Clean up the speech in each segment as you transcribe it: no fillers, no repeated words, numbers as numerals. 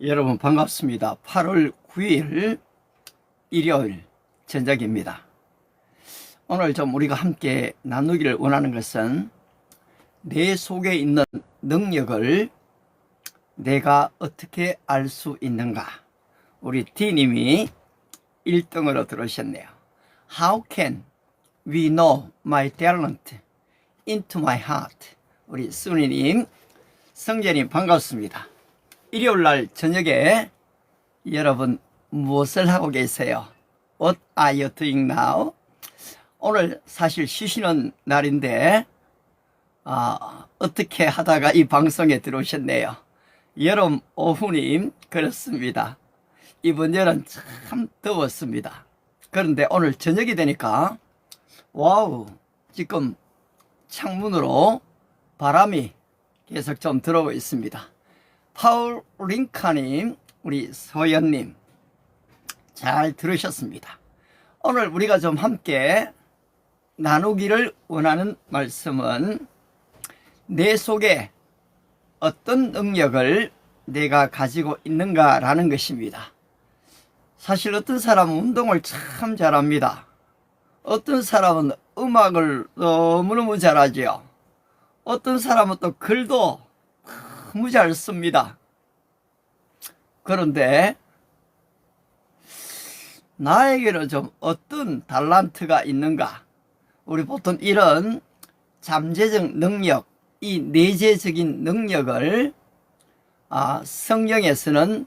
여러분 반갑습니다. 8월 9일 일요일 저녁입니다. 오늘 좀 우리가 함께 나누기를 원하는 것은 내 속에 있는 능력을 내가 어떻게 알 수 있는가. 우리 D님이 1등으로 들어오셨네요. How can we know my talent into my heart? 우리 순이님, 성재님 반갑습니다. 일요일날 저녁에 여러분 무엇을 하고 계세요? What are you doing now? 오늘 사실 쉬시는 날인데 어떻게 하다가 이 방송에 들어오셨네요. 여름 오후님, 그렇습니다. 이번 여름 참 더웠습니다. 그런데 오늘 저녁이 되니까 와우, 지금 창문으로 바람이 계속 좀 들어오고 있습니다. 파울 링카님, 우리 소연님 잘 들으셨습니다. 오늘 우리가 좀 함께 나누기를 원하는 말씀은 내 속에 어떤 능력을 내가 가지고 있는가 라는 것입니다. 사실 어떤 사람은 운동을 참 잘합니다. 어떤 사람은 음악을 너무너무 잘하죠. 어떤 사람은 또 글도 너무 잘 씁니다. 그런데 나에게는 좀 어떤 달란트가 있는가? 우리 보통 이런 잠재적 능력, 이 내재적인 능력을 성경에서는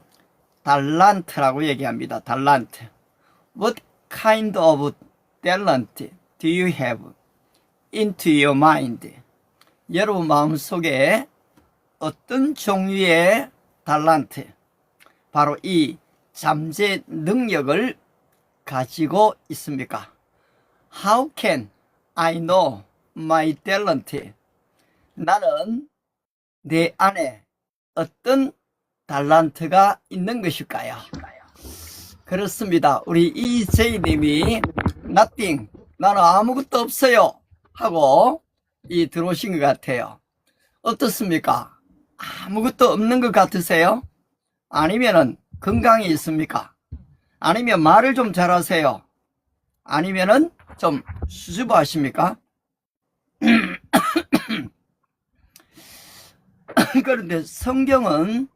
달란트라고 얘기합니다. 달란트. What kind of talent do you have into your mind? 여러분 마음속에 어떤 종류의 달란트, 바로 이 잠재 능력을 가지고 있습니까? How can I know my talent? 나는 내 안에 어떤 달란트가 있는 것일까요? 그렇습니다. 우리 이제이님이 nothing, 나는 아무것도 없어요 하고 들어오신 것 같아요. 어떻습니까? 아무것도 없는 것 같으세요? 아니면은 건강이 있습니까? 아니면 말을 좀 잘하세요? 아니면은 좀 수줍어하십니까? 그런데 성경은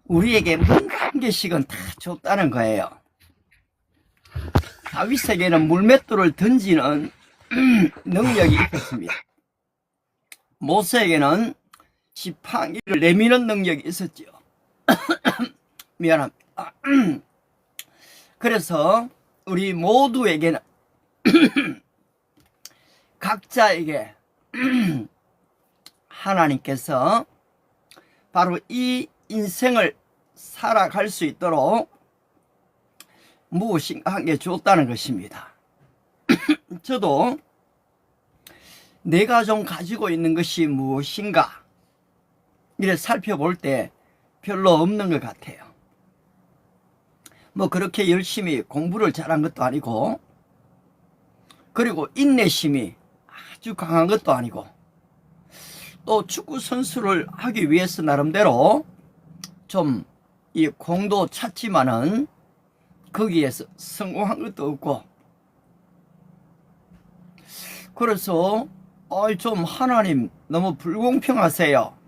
우리에게 뭔가 한 개씩은 다 줬다는 거예요. 다윗에게는 물맷돌을 던지는 능력이 있었습니다. 모세에게는 지팡이를 내미는 능력이 있었죠. 미안합니다. 그래서 우리 모두에게는 각자에게 하나님께서 바로 이 인생을 살아갈 수 있도록 무엇인가 한 개 줬다는 것입니다. 저도 내가 좀 가지고 있는 것이 무엇인가 이래 살펴볼 때 별로 없는 것 같아요. 뭐 그렇게 열심히 공부를 잘한 것도 아니고, 그리고 인내심이 아주 강한 것도 아니고, 또 축구 선수를 하기 위해서 나름대로 좀 이 공도 찼지만은 거기에서 성공한 것도 없고, 그래서 좀 하나님 너무 불공평하세요.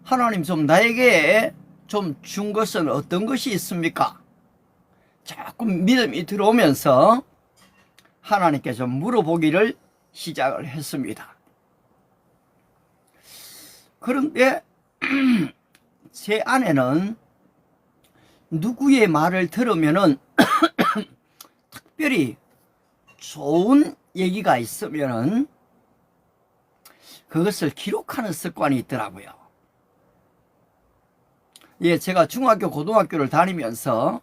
하나님 좀 나에게 좀 준 것은 어떤 것이 있습니까? 자꾸 믿음이 들어오면서 하나님께 좀 물어보기를 시작을 했습니다. 그런데 제 안에는 누구의 말을 들으면은 특별히 좋은 얘기가 있으면은 그것을 기록하는 습관이 있더라고요. 제가 중학교, 고등학교를 다니면서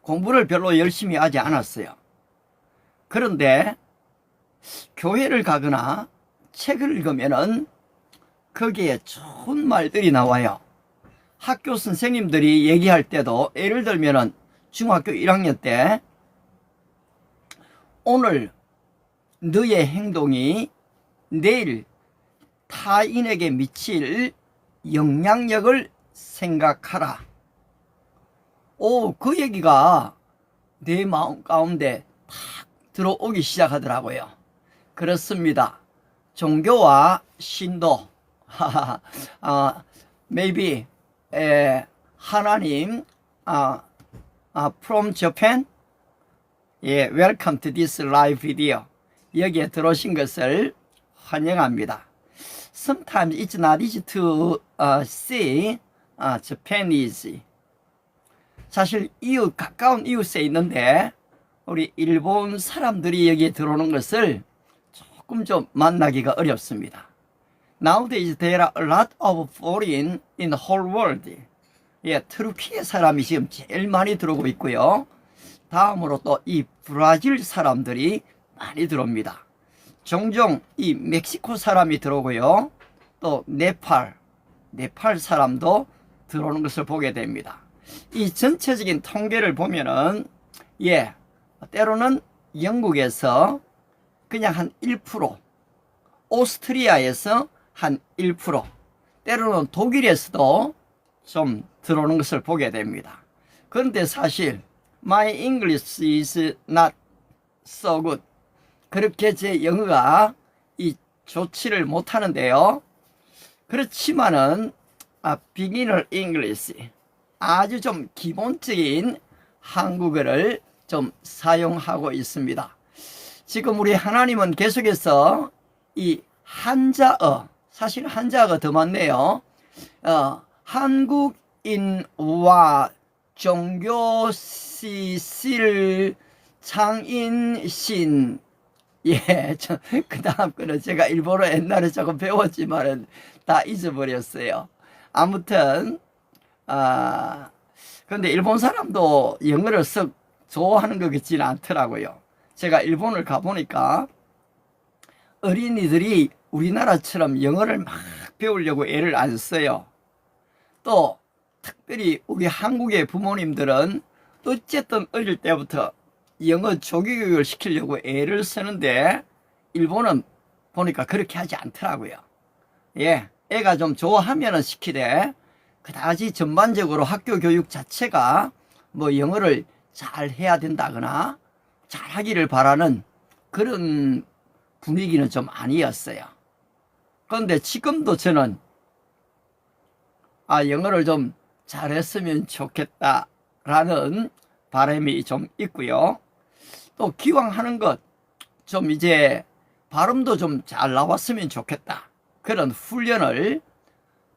공부를 별로 열심히 하지 않았어요. 그런데 교회를 가거나 책을 읽으면은 거기에 좋은 말들이 나와요. 학교 선생님들이 얘기할 때도, 예를 들면은 중학교 1학년 때 오늘 너의 행동이 내일 타인에게 미칠 영향력을 생각하라. 오, 그 얘기가 내 마음 가운데 탁 들어오기 시작하더라고요. 그렇습니다. 종교와 신도, maybe, 하나님, from Japan, 예, welcome to this live video. 여기에 들어오신 것을 환영합니다. Sometimes it's not easy to see Japanese. 사실 가까운 이웃에 있는데 우리 일본 사람들이 여기에 들어오는 것을 조금 좀 만나기가 어렵습니다. Nowadays there are a lot of foreign in the whole world. 예, 터키의 사람이 지금 제일 많이 들어오고 있고요. 다음으로 또 이 브라질 사람들이 많이 들어옵니다. 종종 이 멕시코 사람이 들어오고요. 또 네팔 사람도 들어오는 것을 보게 됩니다. 이 전체적인 통계를 보면은, 예, 때로는 영국에서 그냥 한 1%, 오스트리아에서 한 1%, 때로는 독일에서도 좀 들어오는 것을 보게 됩니다. 그런데 사실 My English is not so good. 그렇게 제 영어가 좋지를 못하는데요. 그렇지만은 beginner English, 아주 좀 기본적인 한국어를 좀 사용하고 있습니다. 지금 우리 하나님은 계속해서 이 한자어, 사실 한자어가 더 많네요. 한국인과 종교시실 창인신. 예, 그 다음 거는 제가 일본어 옛날에 조금 배웠지만은 다 잊어버렸어요. 아무튼, 근데 일본 사람도 영어를 썩 좋아하는 것 같지는 않더라고요. 제가 일본을 가보니까 어린이들이 우리나라처럼 영어를 막 배우려고 애를 안 써요. 또 특별히 우리 한국의 부모님들은 어쨌든 어릴 때부터 영어 조교육을 시키려고 애를 쓰는데 일본은 보니까 그렇게 하지 않더라고요. 예, 애가 좀 좋아하면은 시키되 그다지 전반적으로 학교 교육 자체가 뭐 영어를 잘 해야 된다거나 잘 하기를 바라는 그런 분위기는 좀 아니었어요. 그런데 지금도 저는 영어를 좀 잘했으면 좋겠다라는 바람이 좀 있고요. 또 기왕 하는 것 좀 이제 발음도 좀 잘 나왔으면 좋겠다. 그런 훈련을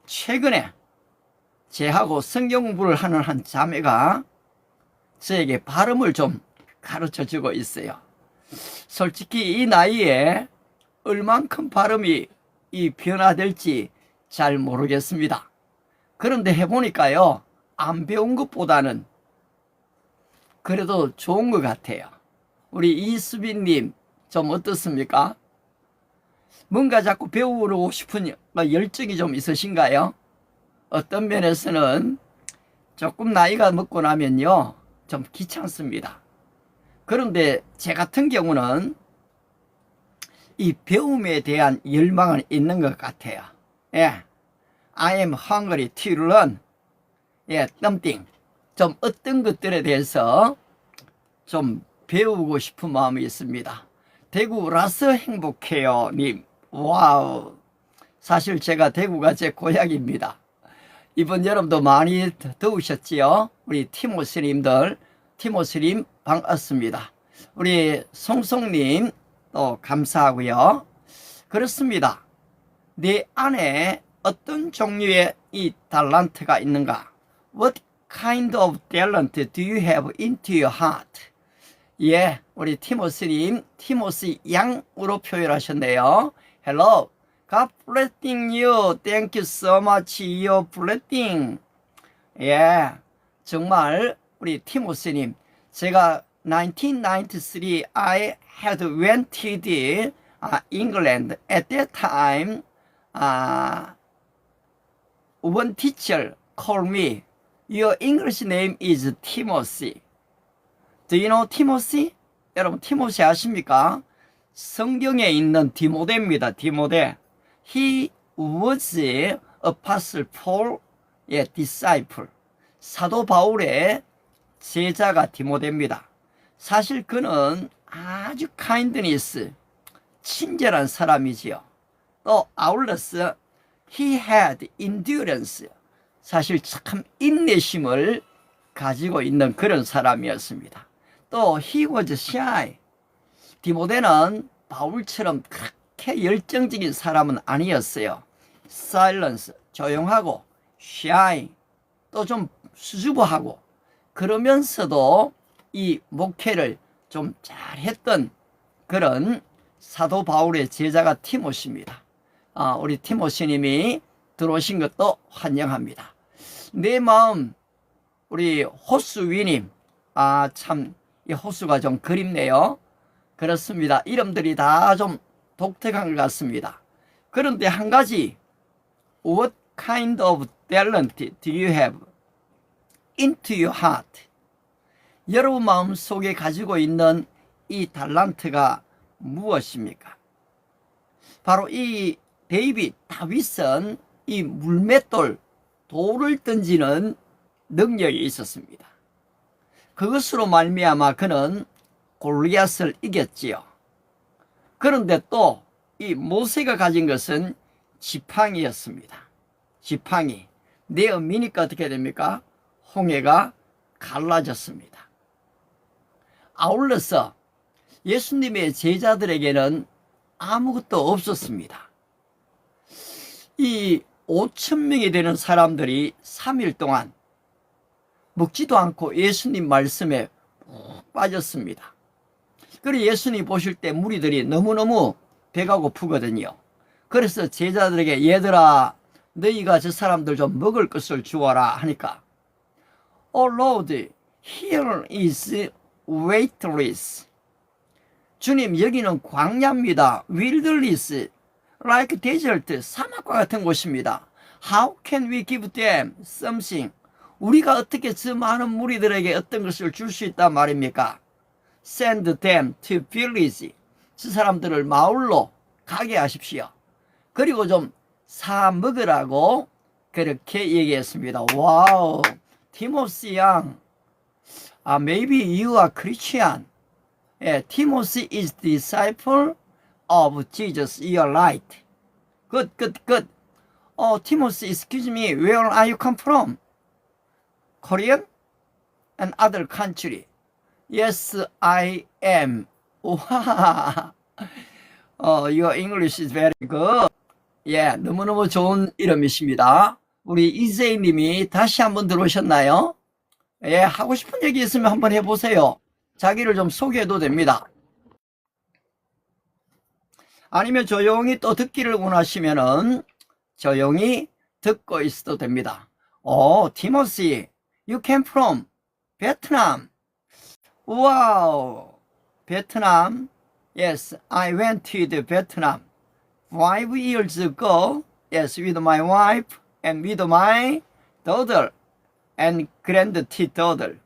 최근에 제하고 성경 공부를 하는 한 자매가 저에게 발음을 좀 가르쳐 주고 있어요. 솔직히 이 나이에 얼만큼 발음이 변화될지 잘 모르겠습니다. 그런데 해보니까요, 안 배운 것보다는 그래도 좋은 것 같아요. 우리 이수빈님 좀 어떻습니까? 뭔가 자꾸 배우고 싶은 열정이 좀 있으신가요? 어떤 면에서는 조금 나이가 먹고 나면요, 좀 귀찮습니다. 그런데 제 같은 경우는 이 배움에 대한 열망은 있는 것 같아요. 예, I am hungry to learn. 예, something. 좀 어떤 것들에 대해서 좀 배우고 싶은 마음이 있습니다. 대구 라스 행복해요 님. 와우. 사실 제가 대구가 제 고향입니다. 이번 여름도 많이 더우셨지요? 우리 티모스님들, 티모스님 반갑습니다. 우리 송송님 또 감사하고요. 그렇습니다. 내 안에 어떤 종류의 이 탤런트가 있는가? What kind of talent do you have into your heart? 예, 우리 티모스님, 티모스 양으로 표현하셨네요. Hello, God blessing you. Thank you so much. Your blessing. 예, 정말 우리 티모스님, 제가 1993 I had went to the England. At that time, one teacher called me. Your English name is Timothy. Do you know Timothy? 여러분 티모시 아십니까? 성경에 있는 디모데입니다. 디모데. He was Apostle Paul, 예, disciple. 사도 바울의 제자가 디모데입니다. 사실 그는 아주 kindness, 친절한 사람이지요. 또 아울러서 he had endurance, 사실 참 인내심을 가지고 있는 그런 사람이었습니다. 또 he was shy, 디모데는 바울처럼 그렇게 열정적인 사람은 아니었어요. silence, 조용하고, shy, 또 좀 수줍어하고, 그러면서도 이 목회를 좀 잘했던 그런 사도 바울의 제자가 티모시입니다. 우리 티모시님이 들어오신 것도 환영합니다. 내 마음, 우리 호수위님, 참 이 호수가 좀 그립네요. 그렇습니다. 이름들이 다 좀 독특한 것 같습니다. 그런데 한 가지, what kind of talent do you have into your heart? 여러분 마음 속에 가지고 있는 이 달란트가 무엇입니까? 바로 이 다윗은 이 물맷돌, 돌을 던지는 능력이 있었습니다. 그것으로 말미암아 그는 골리앗을 이겼지요. 그런데 또 이 모세가 가진 것은 지팡이였습니다. 지팡이. 내 엄미니까 어떻게 됩니까? 홍해가 갈라졌습니다. 아울러서 예수님의 제자들에게는 아무것도 없었습니다. 이 5,000명이 되는 사람들이 3일 동안 먹지도 않고 예수님 말씀에 푹 빠졌습니다. 그리고 예수님 보실 때 무리들이 너무너무 배가 고프거든요. 그래서 제자들에게 얘들아 너희가 저 사람들 좀 먹을 것을 주어라 하니까 Oh Lord, here is weightless. 주님 여기는 광야입니다. wilderness, like desert, 사막과 같은 곳입니다. How can we give them something? 우리가 어떻게 저 많은 무리들에게 어떤 것을 줄 수 있단 말입니까? Send them to village. 저 사람들을 마을로 가게 하십시오. 그리고 좀 사 먹으라고 그렇게 얘기했습니다. 와우, 티모시 양, maybe you are Christian. Timothy is disciple of Jesus, you are right. Good. Timothy, excuse me, where are you come from? Korean and other country. Yes, I am. Wow. Your English is very good. 예, 너무너무 좋은 이름이십니다. 우리 이재희 님이 다시 한번 들어오셨나요? 예, 하고 싶은 얘기 있으면 한번 해보세요. 자기를 좀 소개해도 됩니다. 아니면 조용히 또 듣기를 원하시면은 조용히 듣고 있어도 됩니다. 티모시, you came from Vietnam. Wow, Vietnam. Yes, I went to the Vietnam 5 years ago. Yes, with my wife and with my daughter and granddaughter.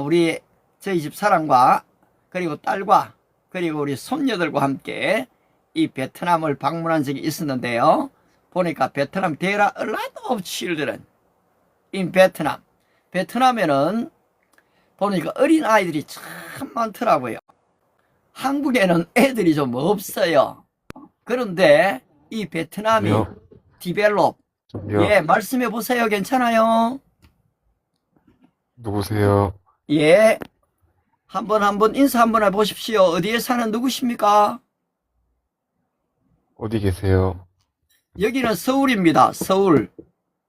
우리 저희 집 사람과 그리고 딸과 그리고 우리 손녀들과 함께 이 베트남을 방문한 적이 있었는데요. 보니까 베트남 there are a lot of children in Vietnam. 베트남에는 보니까 어린 아이들이 참 많더라고요. 한국에는 애들이 좀 없어요. 그런데 이 베트남이 디벨롭. 예, 말씀해 보세요. 괜찮아요? 누구세요? 예, 한번 인사 한번 해보십시오. 어디에 사는 누구십니까? 어디 계세요? 여기는 서울입니다. 서울.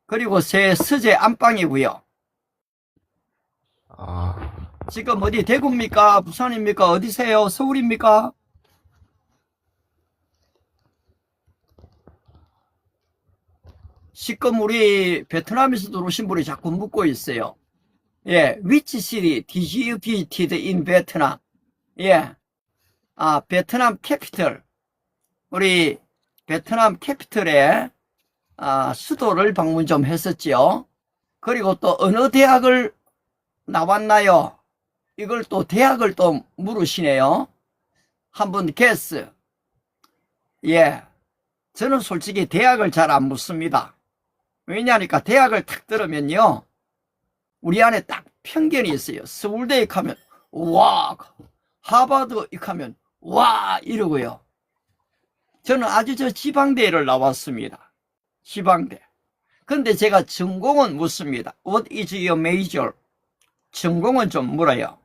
그리고 제 서재 안방이고요. 지금 어디 대구입니까? 부산입니까? 어디세요? 서울입니까? 지금 우리 베트남에서 들어오신 분이 자꾸 묻고 있어요. 예, which city did you visit in Vietnam? 예, 베트남 캐피털. 우리 베트남 캐피털의 수도를 방문 좀 했었지요. 그리고 또 어느 대학을 나왔나요? 이걸 또 대학을 또 물으시네요. 한번 guess. 예, 저는 솔직히 대학을 잘 안 묻습니다. 왜냐하니까 대학을 탁 들으면요, 우리 안에 딱 편견이 있어요. 서울대 입학하면 와, 하버드 입학하면 와 이러고요. 저는 아주 저 지방대를 나왔습니다. 지방대. 근데 제가 전공은 묻습니다. What is your major? 전공은 좀 물어요.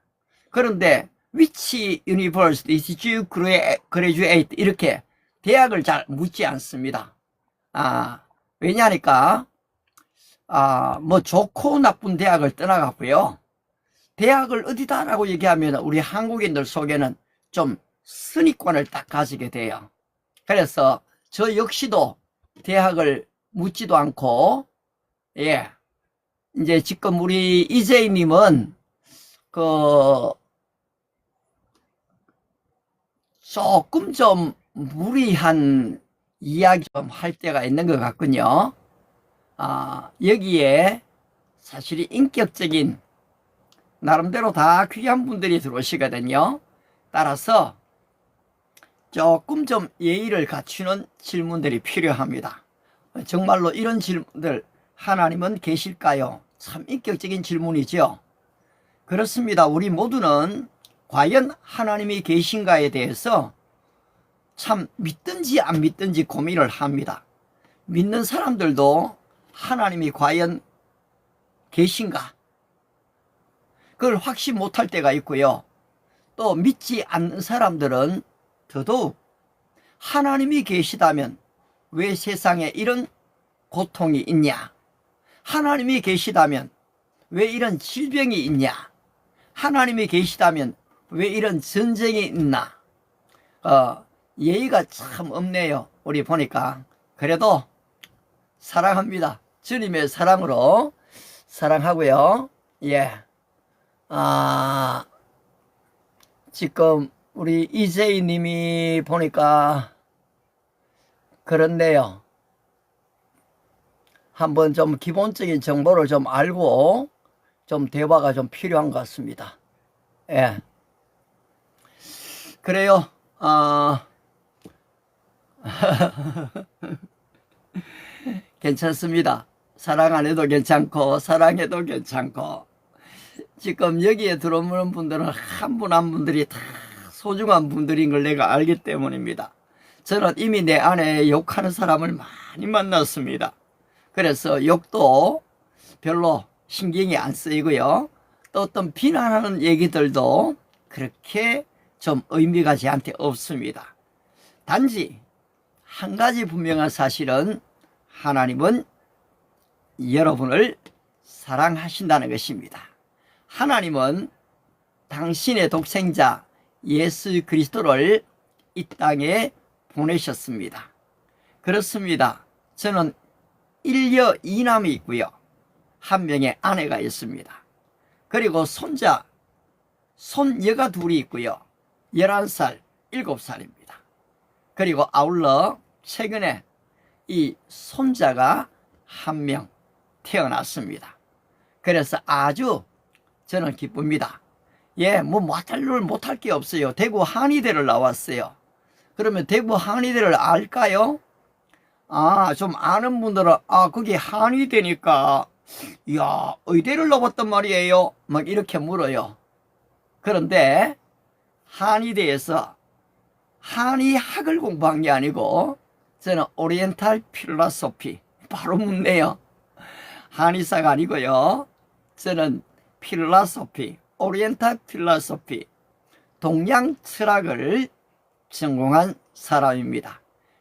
그런데 which university did you graduate? 이렇게 대학을 잘 묻지 않습니다. 왜냐하니까 뭐 좋고 나쁜 대학을 떠나갔고요. 대학을 어디다라고 얘기하면 우리 한국인들 속에는 좀 선입관을 딱 가지게 돼요. 그래서 저 역시도 대학을 묻지도 않고, 예, 이제 지금 우리 이재희님은 조금 좀 무리한 이야기 좀 할 때가 있는 것 같군요. 여기에 사실 인격적인 나름대로 다 귀한 분들이 들어오시거든요. 따라서 조금 좀 예의를 갖추는 질문들이 필요합니다. 정말로 이런 질문들, 하나님은 계실까요? 참 인격적인 질문이죠. 그렇습니다. 우리 모두는 과연 하나님이 계신가에 대해서 참 믿든지 안 믿든지 고민을 합니다. 믿는 사람들도 하나님이 과연 계신가? 그걸 확신 못할 때가 있고요. 또 믿지 않는 사람들은 더더욱 하나님이 계시다면 왜 세상에 이런 고통이 있냐? 하나님이 계시다면 왜 이런 질병이 있냐? 하나님이 계시다면 왜 이런 전쟁이 있나? 예의가 참 없네요. 우리 보니까. 그래도 사랑합니다. 주님의 사랑으로 사랑하고요. 예. 지금 우리 이재희 님이 보니까 그렇네요. 한번 좀 기본적인 정보를 좀 알고 좀 대화가 좀 필요한 것 같습니다. 예. 그래요. 괜찮습니다. 사랑 안 해도 괜찮고 사랑해도 괜찮고, 지금 여기에 들어오는 분들은 한 분 한 분들이 다 소중한 분들인 걸 내가 알기 때문입니다. 저는 이미 내 안에 욕하는 사람을 많이 만났습니다. 그래서 욕도 별로 신경이 안 쓰이고요. 또 어떤 비난하는 얘기들도 그렇게 좀 의미가 저한테 없습니다. 단지 한 가지 분명한 사실은 하나님은 여러분을 사랑하신다는 것입니다. 하나님은 당신의 독생자 예수 그리스도를 이 땅에 보내셨습니다. 그렇습니다. 저는 1녀 2남이 있고요. 한 명의 아내가 있습니다. 그리고 손녀가 둘이 있고요. 11살, 7살입니다. 그리고 아울러 최근에 이 손자가 한 명 태어났습니다. 그래서 아주 저는 기쁩니다. 예, 뭐 못할 게 없어요. 대구 한의대를 나왔어요. 그러면 대구 한의대를 알까요? 좀 아는 분들은 거기 한의대니까 이야, 의대를 나왔단 말이에요. 막 이렇게 물어요. 그런데 한의대에서 한의학을 공부한 게 아니고 저는 오리엔탈 필로소피, 바로 묻네요. 한의사가 아니고요. 저는 필로소피, 오리엔탈 필로소피, 동양 철학을 전공한 사람입니다.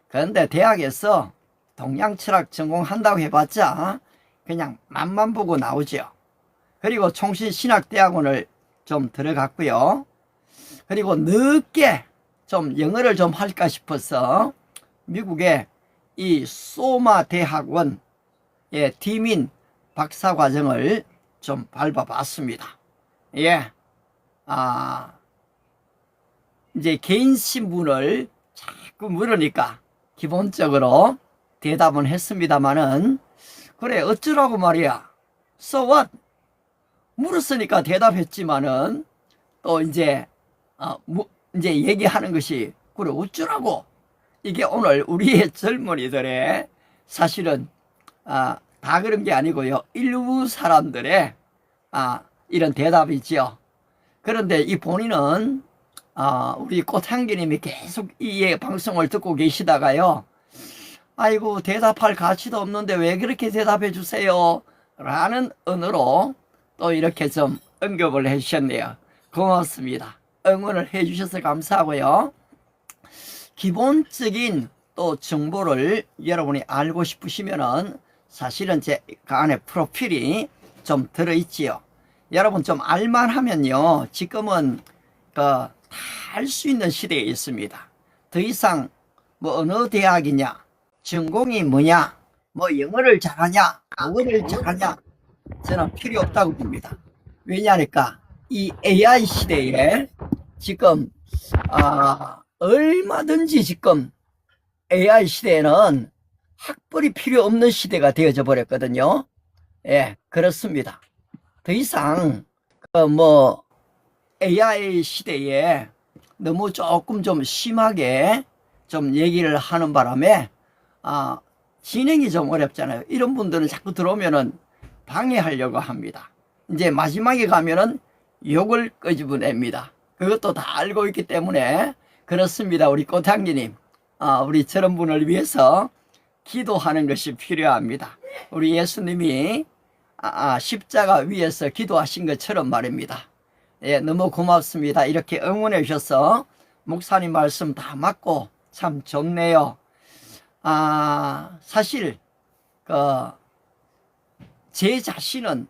그런데 대학에서 동양 철학 전공한다고 해봤자 그냥 맛만 보고 나오죠. 그리고 총신신학대학원을 좀 들어갔고요. 그리고 늦게 좀 영어를 좀 할까 싶어서 미국의 이 소마 대학원 디민 박사과정을 좀 밟아봤습니다. 예, 이제 개인 신분을 자꾸 물으니까 기본적으로 대답은 했습니다마는, 그래 어쩌라고 말이야, so what, 물었으니까 대답했지만은 또 이제 얘기하는 것이 그래 어쩌라고. 이게 오늘 우리의 젊은이들의 사실은 다 그런 게 아니고요. 일부 사람들의 이런 대답이지요. 그런데 이 본인은 우리 꽃향기님이 계속 이 방송을 듣고 계시다가요, 아이고 대답할 가치도 없는데 왜 그렇게 대답해 주세요 라는 언어로 또 이렇게 좀 언급을 해 주셨네요. 고맙습니다. 응원을 해 주셔서 감사하고요. 기본적인 또 정보를 여러분이 알고 싶으시면은 사실은 제 그 안에 프로필이 좀 들어있지요. 여러분 좀 알만하면요, 지금은 다 할 수 있는 시대에 있습니다. 더 이상 뭐 어느 대학이냐, 전공이 뭐냐, 뭐 영어를 잘하냐, 영어를 잘하냐, 저는 필요 없다고 봅니다. 왜냐하니까 이 AI 시대에 지금 얼마든지 지금 AI 시대에는 학벌이 필요 없는 시대가 되어져 버렸거든요. 예, 그렇습니다. 더 이상 뭐 AI 시대에 너무 조금 좀 심하게 좀 얘기를 하는 바람에 진행이 좀 어렵잖아요. 이런 분들은 자꾸 들어오면은 방해하려고 합니다. 이제 마지막에 가면은 욕을 끄집어냅니다. 그것도 다 알고 있기 때문에 그렇습니다. 우리 꽃향기님, 우리 저런 분을 위해서 기도하는 것이 필요합니다. 우리 예수님이 십자가 위에서 기도하신 것처럼 말입니다. 예, 너무 고맙습니다. 이렇게 응원해 주셔서 목사님 말씀 다 맞고 참 좋네요. 사실 제 자신은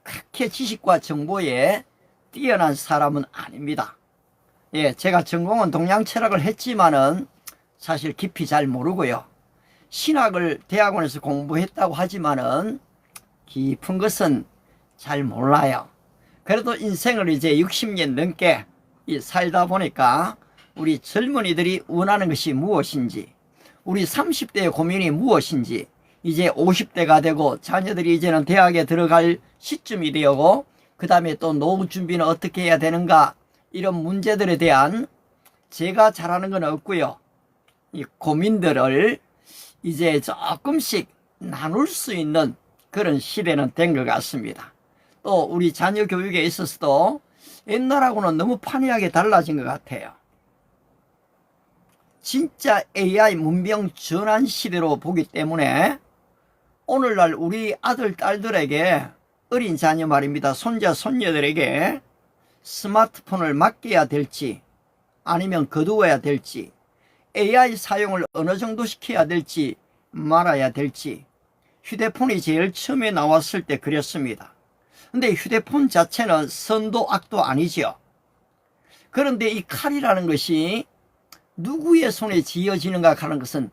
그렇게 지식과 정보에 뛰어난 사람은 아닙니다. 예, 제가 전공은 동양철학을 했지만은 사실 깊이 잘 모르고요. 신학을 대학원에서 공부했다고 하지만은 깊은 것은 잘 몰라요. 그래도 인생을 이제 60년 넘게 살다 보니까 우리 젊은이들이 원하는 것이 무엇인지, 우리 30대의 고민이 무엇인지, 이제 50대가 되고 자녀들이 이제는 대학에 들어갈 시점이 되고, 그 다음에 또 노후 준비는 어떻게 해야 되는가, 이런 문제들에 대한 제가 잘하는 건 없고요. 이 고민들을 이제 조금씩 나눌 수 있는 그런 시대는 된 것 같습니다. 또 우리 자녀 교육에 있어서도 옛날하고는 너무 판이하게 달라진 것 같아요. 진짜 AI 문명 전환 시대로 보기 때문에 오늘날 우리 아들, 딸들에게, 어린 자녀 말입니다, 손자, 손녀들에게 스마트폰을 맡겨야 될지 아니면 거두어야 될지, AI 사용을 어느 정도 시켜야 될지 말아야 될지, 휴대폰이 제일 처음에 나왔을 때 그랬습니다. 근데 휴대폰 자체는 선도 악도 아니죠. 그런데 이 칼이라는 것이 누구의 손에 쥐어지는가 하는 것은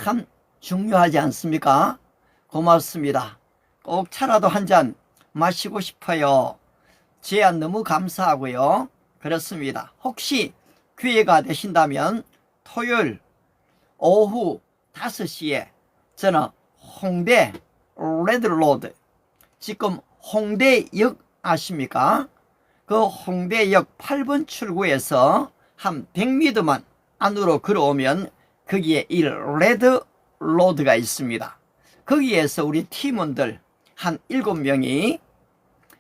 참 중요하지 않습니까? 고맙습니다. 꼭 차라도 한 잔 마시고 싶어요. 제안 너무 감사하고요. 그렇습니다. 혹시 기회가 되신다면 토요일 오후 5시에 저는 홍대 레드로드, 지금 홍대역 아십니까? 그 홍대역 8번 출구에서 한 100m만 안으로 걸어오면 거기에 이 레드로드가 있습니다. 거기에서 우리 팀원들 한 7명이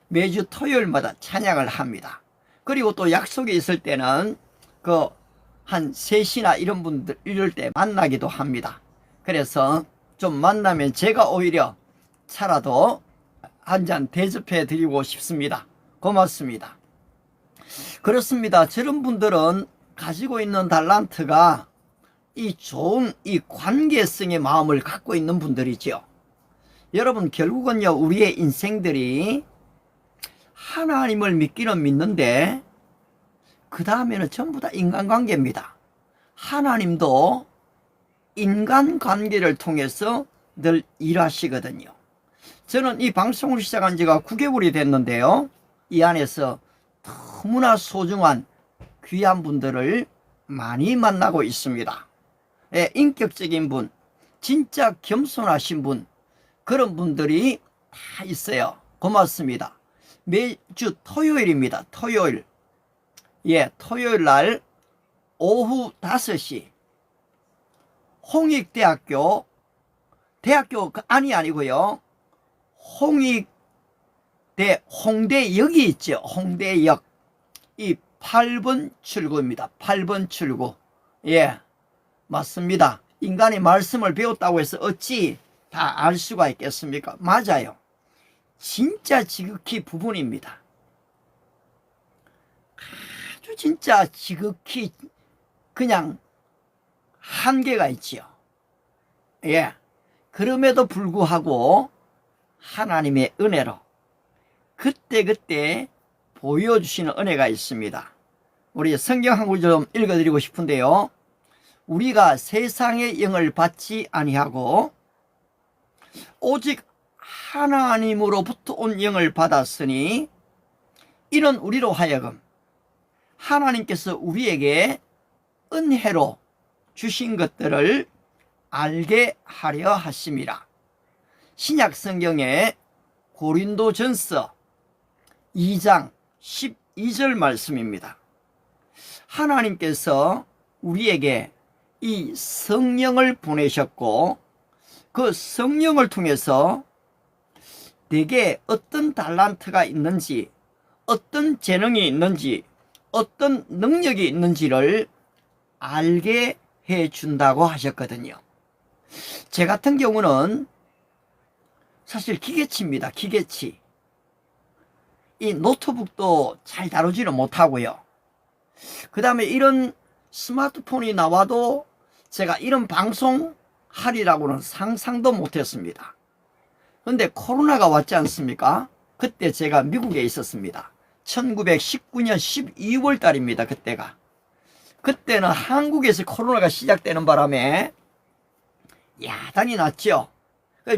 매주 토요일마다 찬양을 합니다. 그리고 또 약속이 있을 때는 한 3시나 이런 분들 이럴 때 만나기도 합니다. 그래서 좀 만나면 제가 오히려 차라도 한 잔 대접해 드리고 싶습니다. 고맙습니다. 그렇습니다. 저런 분들은 가지고 있는 달란트가 이 좋은 이 관계성의 마음을 갖고 있는 분들이죠. 여러분, 결국은요, 우리의 인생들이 하나님을 믿기는 믿는데 그 다음에는 전부 다 인간관계입니다. 하나님도 인간관계를 통해서 늘 일하시거든요. 저는 이 방송을 시작한 지가 9개월이 됐는데요, 이 안에서 너무나 소중한 귀한 분들을 많이 만나고 있습니다. 예, 인격적인 분, 진짜 겸손하신 분, 그런 분들이 다 있어요. 고맙습니다. 매주 토요일입니다. 토요일. 예, 토요일 날 오후 5시 홍익대학교 대학교 안이 아니고요. 홍대역이 있죠. 홍대역. 이 8번 출구입니다. 8번 출구. 예, 맞습니다. 인간이 말씀을 배웠다고 해서 어찌 다 알 수가 있겠습니까? 맞아요. 진짜 지극히 부분입니다. 아주 진짜 지극히 그냥 한계가 있지요. 예. 그럼에도 불구하고 하나님의 은혜로 그때그때 보여주시는 은혜가 있습니다. 우리 성경 한 구절 좀 읽어드리고 싶은데요. 우리가 세상의 영을 받지 아니하고 오직 하나님으로부터 온 영을 받았으니 이는 우리로 하여금 하나님께서 우리에게 은혜로 주신 것들을 알게 하려 하심이라. 신약 성경에 고린도전서 2장 12절 말씀입니다. 하나님께서 우리에게 이 성령을 보내셨고 그 성령을 통해서 내게 어떤 달란트가 있는지, 어떤 재능이 있는지, 어떤 능력이 있는지를 알게 해준다고 하셨거든요. 제 같은 경우는 사실 기계치입니다. 기계치. 이 노트북도 잘 다루지는 못하고요. 그 다음에 이런 스마트폰이 나와도 제가 이런 방송 하리라고는 상상도 못했습니다. 그런데 코로나가 왔지 않습니까? 그때 제가 미국에 있었습니다. 1919년 12월 달입니다. 그때는 한국에서 코로나가 시작되는 바람에 야단이 났죠.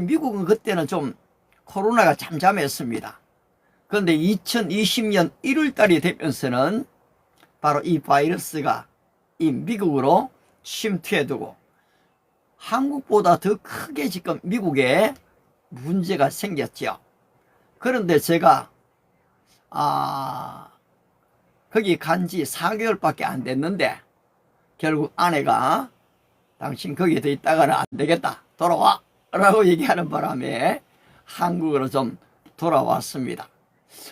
미국은 그때는 좀 코로나가 잠잠했습니다. 그런데 2020년 1월 달이 되면서는 바로 이 바이러스가 이 미국으로 침투해두고 한국보다 더 크게 지금 미국에 문제가 생겼죠. 그런데 제가 거기 간지 4개월밖에 안 됐는데 결국 아내가 당신 거기에 더 있다가는 안 되겠다, 돌아와 라고 얘기하는 바람에 한국으로 좀 돌아왔습니다.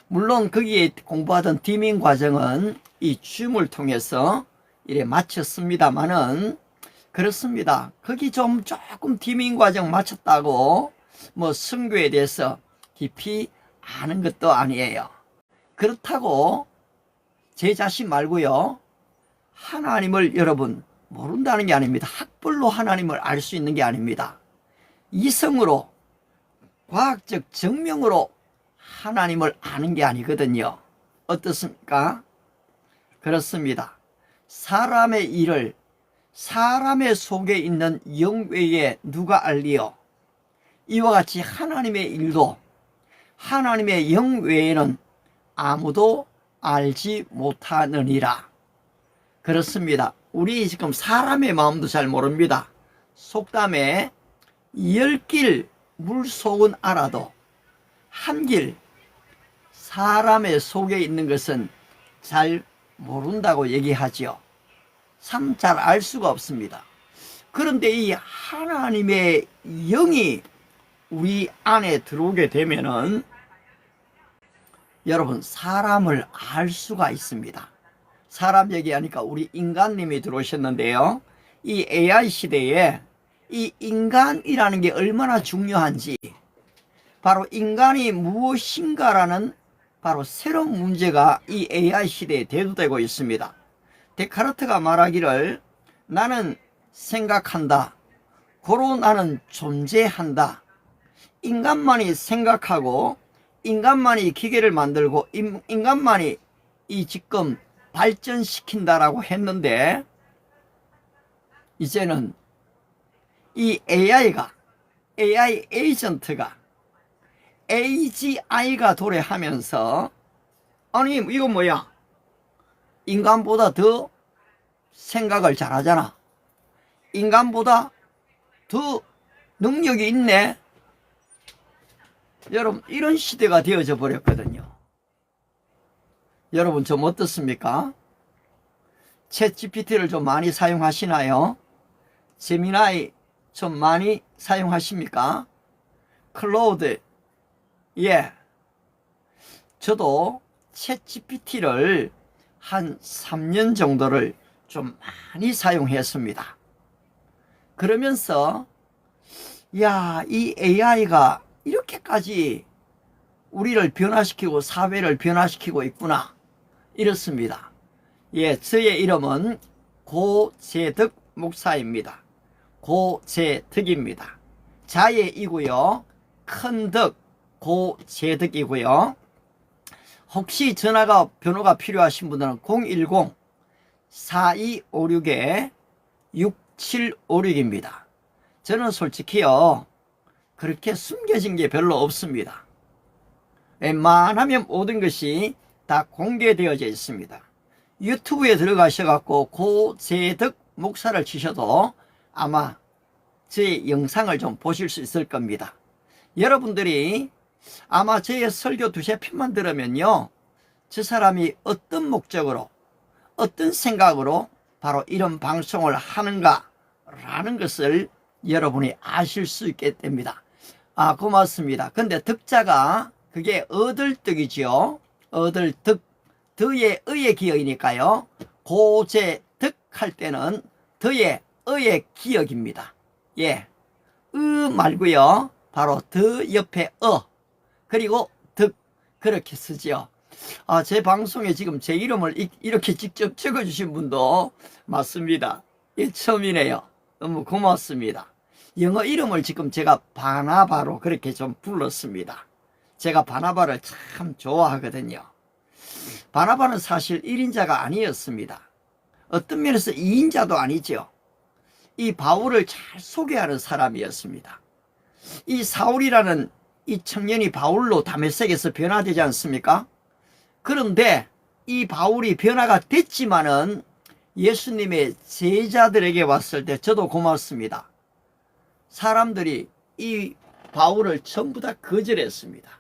물론 거기에 공부하던 디밍 과정은 이 줌을 통해서 이래 마쳤습니다만은 그렇습니다. 거기 조금 디밍 과정 마쳤다고 뭐 선교에 대해서 깊이 아는 것도 아니에요. 그렇다고 제 자신 말고요, 하나님을 여러분 모른다는 게 아닙니다. 학벌로 하나님을 알 수 있는 게 아닙니다. 이성으로, 과학적 증명으로 하나님을 아는 게 아니거든요. 어떻습니까? 그렇습니다. 사람의 일을 사람의 속에 있는 영 외에 누가 알리요? 이와 같이 하나님의 일도 하나님의 영 외에는 아무도 알지 못하느니라. 그렇습니다. 우리 지금 사람의 마음도 잘 모릅니다. 속담에 10길 물속은 알아도 한 길 사람의 속에 있는 것은 잘 모른다고 얘기하지요. 참 잘 알 수가 없습니다. 그런데 이 하나님의 영이 우리 안에 들어오게 되면은 여러분 사람을 알 수가 있습니다. 사람 얘기하니까 우리 인간님이 들어오셨는데요. 이 AI 시대에 이 인간이라는 게 얼마나 중요한지, 바로 인간이 무엇인가라는 바로 새로운 문제가 이 AI 시대에 대두되고 있습니다. 데카르트가 말하기를 나는 생각한다, 고로 나는 존재한다. 인간만이 생각하고 인간만이 기계를 만들고 인간만이 이 지금 발전시킨다라고 했는데, 이제는 이 AI 에이전트가 AGI가 도래하면서 아니 이거 뭐야, 인간보다 더 생각을 잘하잖아, 인간보다 더 능력이 있네. 여러분 이런 시대가 되어져 버렸거든요. 여러분 좀 어떻습니까? 챗GPT를 좀 많이 사용하시나요? 제미나이 좀 많이 사용하십니까? 클로우드. 예. 저도 챗GPT를 한 3년 정도를 좀 많이 사용했습니다. 그러면서 야, 이 AI가 이렇게까지 우리를 변화시키고 사회를 변화시키고 있구나 이렇습니다. 예, 저의 이름은 고재득 목사입니다. 고재득입니다. 자예이고요. 큰 득 고재득이고요. 혹시 번호가 필요하신 분들은 010-4256-6756입니다. 저는 솔직히요 그렇게 숨겨진 게 별로 없습니다. 웬만하면 모든 것이 다 공개되어져 있습니다. 유튜브에 들어가셔갖고 고재득 목사를 치셔도 아마 제 영상을 좀 보실 수 있을 겁니다. 여러분들이 아마 제 설교 두세 편만 들으면요 저 사람이 어떤 목적으로 어떤 생각으로 바로 이런 방송을 하는가 라는 것을 여러분이 아실 수 있게 됩니다. 아, 고맙습니다. 근데 득자가 그게 얻을득이죠. 얻을득. 득의 의의 기억이니까요. 고재득 할 때는 득의 의의 기억입니다. 예. 말고요. 바로 득 옆에 그리고 득 그렇게 쓰지요. 아, 제 방송에 지금 제 이름을 이렇게 직접 적어주신 분도 맞습니다. 예, 처음이네요. 너무 고맙습니다. 영어 이름을 지금 제가 바나바로 그렇게 좀 불렀습니다. 제가 바나바를 참 좋아하거든요. 바나바는 사실 1인자가 아니었습니다. 어떤 면에서 2인자도 아니죠. 이 바울을 잘 소개하는 사람이었습니다. 이 사울이라는 이 청년이 바울로 다메섹에서 변화되지 않습니까? 그런데 이 바울이 변화가 됐지만은 예수님의 제자들에게 왔을 때 저도 고맙습니다. 사람들이 이 바울을 전부 다 거절했습니다.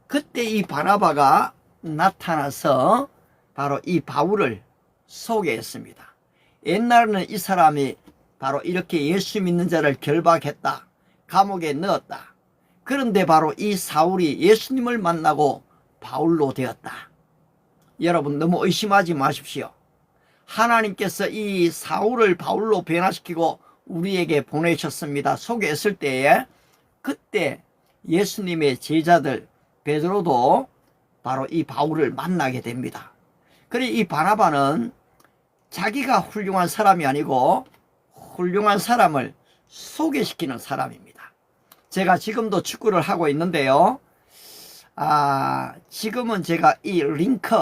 그때 이 바나바가 나타나서 바로 이 바울을 소개했습니다. 옛날에는 이 사람이 바로 이렇게 예수 믿는 자를 결박했다. 감옥에 넣었다. 그런데 바로 이 사울이 예수님을 만나고 바울로 되었다. 여러분 너무 의심하지 마십시오. 하나님께서 이 사울을 바울로 변화시키고 우리에게 보내셨습니다. 소개했을 때에 그때 예수님의 제자들 베드로도 바로 이 바울을 만나게 됩니다. 그래 이 바나바는 자기가 훌륭한 사람이 아니고 훌륭한 사람을 소개시키는 사람입니다. 제가 지금도 축구를 하고 있는데요. 지금은 제가 이 링크,